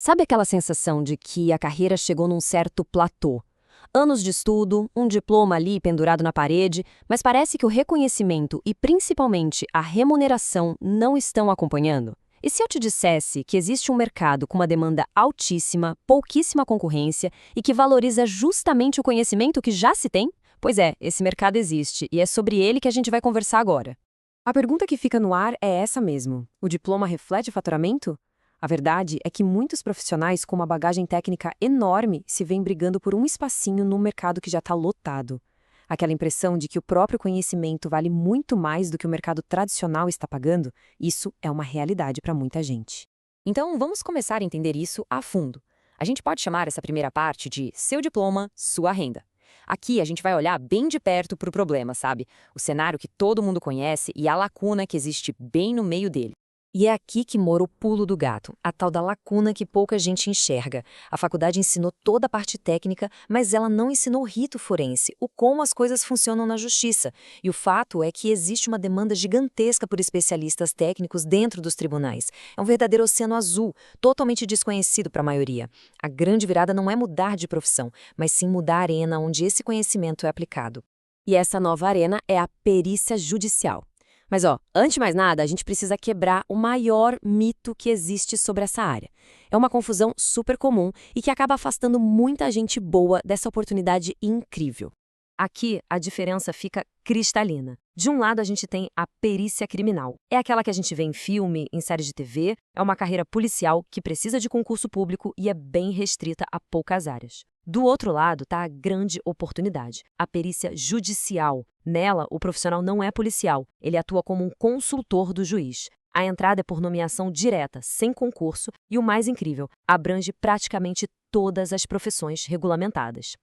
Sabe aquela sensação de que a carreira chegou num certo platô? Anos de estudo, um diploma ali pendurado na parede, mas parece que o reconhecimento e principalmente a remuneração não estão acompanhando? E se eu te dissesse que existe um mercado com uma demanda altíssima, pouquíssima concorrência e que valoriza justamente o conhecimento que já se tem? Pois é, esse mercado existe e é sobre ele que a gente vai conversar agora. A pergunta que fica no ar é essa mesmo: o diploma reflete faturamento? A verdade é que muitos profissionais com uma bagagem técnica enorme se veem brigando por um espacinho num mercado que já está lotado. Aquela impressão de que o próprio conhecimento vale muito mais do que o mercado tradicional está pagando, isso é uma realidade para muita gente. Então, vamos começar a entender isso a fundo. A gente pode chamar essa primeira parte de seu diploma, sua renda. Aqui a gente vai olhar bem de perto para o problema, sabe? O cenário que todo mundo conhece e a lacuna que existe bem no meio dele. E é aqui que mora o pulo do gato, a tal da lacuna que pouca gente enxerga. A faculdade ensinou toda a parte técnica, mas ela não ensinou o rito forense, o como as coisas funcionam na justiça. E o fato é que existe uma demanda gigantesca por especialistas técnicos dentro dos tribunais. É um verdadeiro oceano azul, totalmente desconhecido para a maioria. A grande virada não é mudar de profissão, mas sim mudar a arena onde esse conhecimento é aplicado. E essa nova arena é a perícia judicial. Mas, antes de mais nada, a gente precisa quebrar o maior mito que existe sobre essa área. É uma confusão super comum e que acaba afastando muita gente boa dessa oportunidade incrível. Aqui, a diferença fica cristalina. De um lado, a gente tem a perícia criminal. É aquela que a gente vê em filme, em séries de TV, é uma carreira policial que precisa de concurso público e é bem restrita a poucas áreas. Do outro lado está a grande oportunidade, a perícia judicial. Nela, o profissional não é policial, ele atua como um consultor do juiz. A entrada é por nomeação direta, sem concurso, e o mais incrível, abrange praticamente todas as profissões regulamentadas.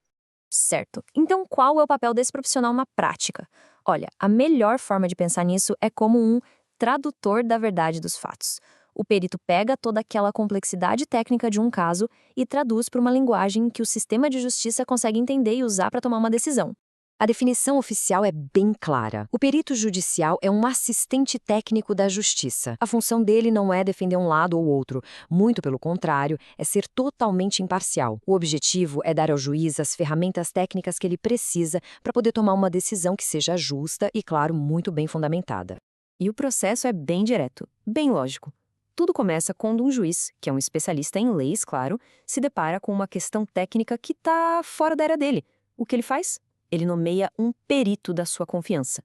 Certo. Então, qual é o papel desse profissional na prática? Olha, a melhor forma de pensar nisso é como um tradutor da verdade dos fatos. O perito pega toda aquela complexidade técnica de um caso e traduz para uma linguagem que o sistema de justiça consegue entender e usar para tomar uma decisão. A definição oficial é bem clara. O perito judicial é um assistente técnico da justiça. A função dele não é defender um lado ou outro, muito pelo contrário, é ser totalmente imparcial. O objetivo é dar ao juiz as ferramentas técnicas que ele precisa para poder tomar uma decisão que seja justa e, claro, muito bem fundamentada. E o processo é bem direto, bem lógico. Tudo começa quando um juiz, que é um especialista em leis, claro, se depara com uma questão técnica que está fora da área dele. O que ele faz? Ele nomeia um perito da sua confiança.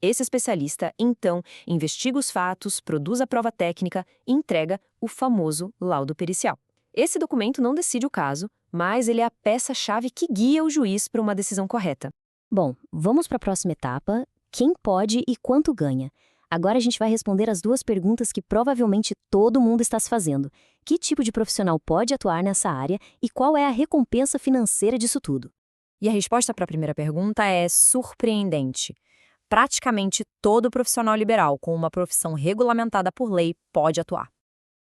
Esse especialista, então, investiga os fatos, produz a prova técnica e entrega o famoso laudo pericial. Esse documento não decide o caso, mas ele é a peça-chave que guia o juiz para uma decisão correta. Bom, vamos para a próxima etapa: quem pode e quanto ganha? Agora a gente vai responder as duas perguntas que provavelmente todo mundo está se fazendo. Que tipo de profissional pode atuar nessa área e qual é a recompensa financeira disso tudo? E a resposta para a primeira pergunta é surpreendente. Praticamente todo profissional liberal com uma profissão regulamentada por lei pode atuar.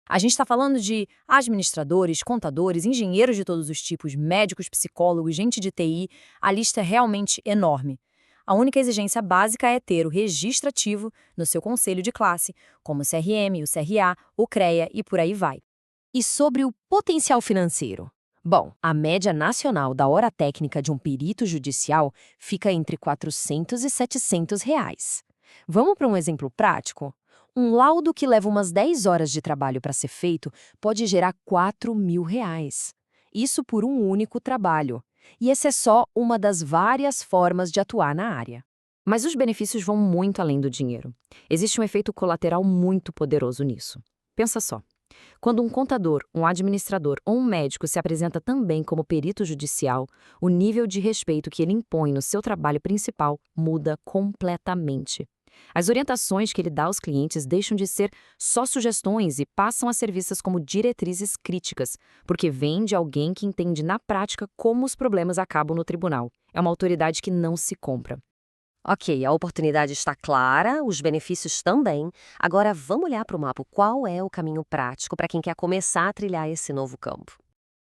A gente está falando de administradores, contadores, engenheiros de todos os tipos, médicos, psicólogos, gente de TI. A lista é realmente enorme. A única exigência básica é ter o registro ativo no seu conselho de classe, como o CRM, o CRA, o CREA e por aí vai. E sobre o potencial financeiro? Bom, a média nacional da hora técnica de um perito judicial fica entre R$ 400 e R$ 700. Vamos para um exemplo prático? Um laudo que leva umas 10 horas de trabalho para ser feito pode gerar R$ 4.000. Isso por um único trabalho. E essa é só uma das várias formas de atuar na área. Mas os benefícios vão muito além do dinheiro. Existe um efeito colateral muito poderoso nisso. Pensa só. Quando um contador, um administrador ou um médico se apresenta também como perito judicial, o nível de respeito que ele impõe no seu trabalho principal muda completamente. As orientações que ele dá aos clientes deixam de ser só sugestões e passam a ser vistas como diretrizes críticas, porque vêm de alguém que entende na prática como os problemas acabam no tribunal. É uma autoridade que não se compra. Ok, a oportunidade está clara, os benefícios também. Agora vamos olhar para o mapa. Qual é o caminho prático para quem quer começar a trilhar esse novo campo?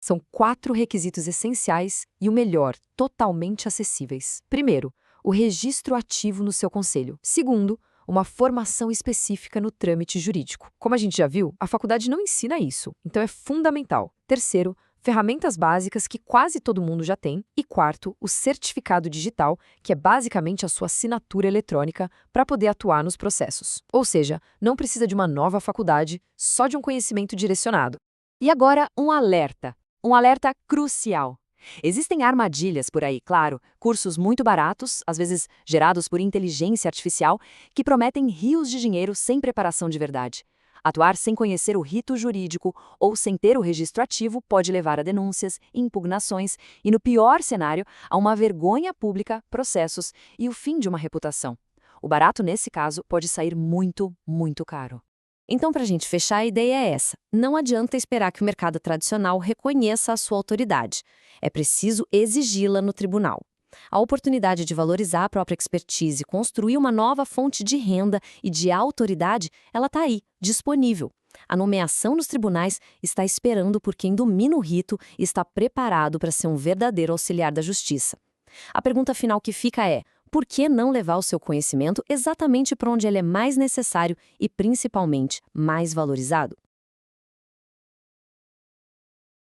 São 4 requisitos essenciais e o melhor, totalmente acessíveis. Primeiro, o registro ativo no seu conselho. Segundo, uma formação específica no trâmite jurídico. Como a gente já viu, a faculdade não ensina isso, então é fundamental. Terceiro, ferramentas básicas que quase todo mundo já tem. E quarto, o certificado digital, que é basicamente a sua assinatura eletrônica para poder atuar nos processos. Ou seja, não precisa de uma nova faculdade, só de um conhecimento direcionado. E agora, um alerta crucial. Existem armadilhas por aí, claro, cursos muito baratos, às vezes gerados por inteligência artificial, que prometem rios de dinheiro sem preparação de verdade. Atuar sem conhecer o rito jurídico ou sem ter o registro ativo pode levar a denúncias, impugnações e, no pior cenário, a uma vergonha pública, processos e o fim de uma reputação. O barato, nesse caso, pode sair muito, muito caro. Então, para a gente fechar, a ideia é essa. Não adianta esperar que o mercado tradicional reconheça a sua autoridade. É preciso exigi-la no tribunal. A oportunidade de valorizar a própria expertise e construir uma nova fonte de renda e de autoridade, ela está aí, disponível. A nomeação nos tribunais está esperando por quem domina o rito e está preparado para ser um verdadeiro auxiliar da justiça. A pergunta final que fica é: por que não levar o seu conhecimento exatamente para onde ele é mais necessário e, principalmente, mais valorizado?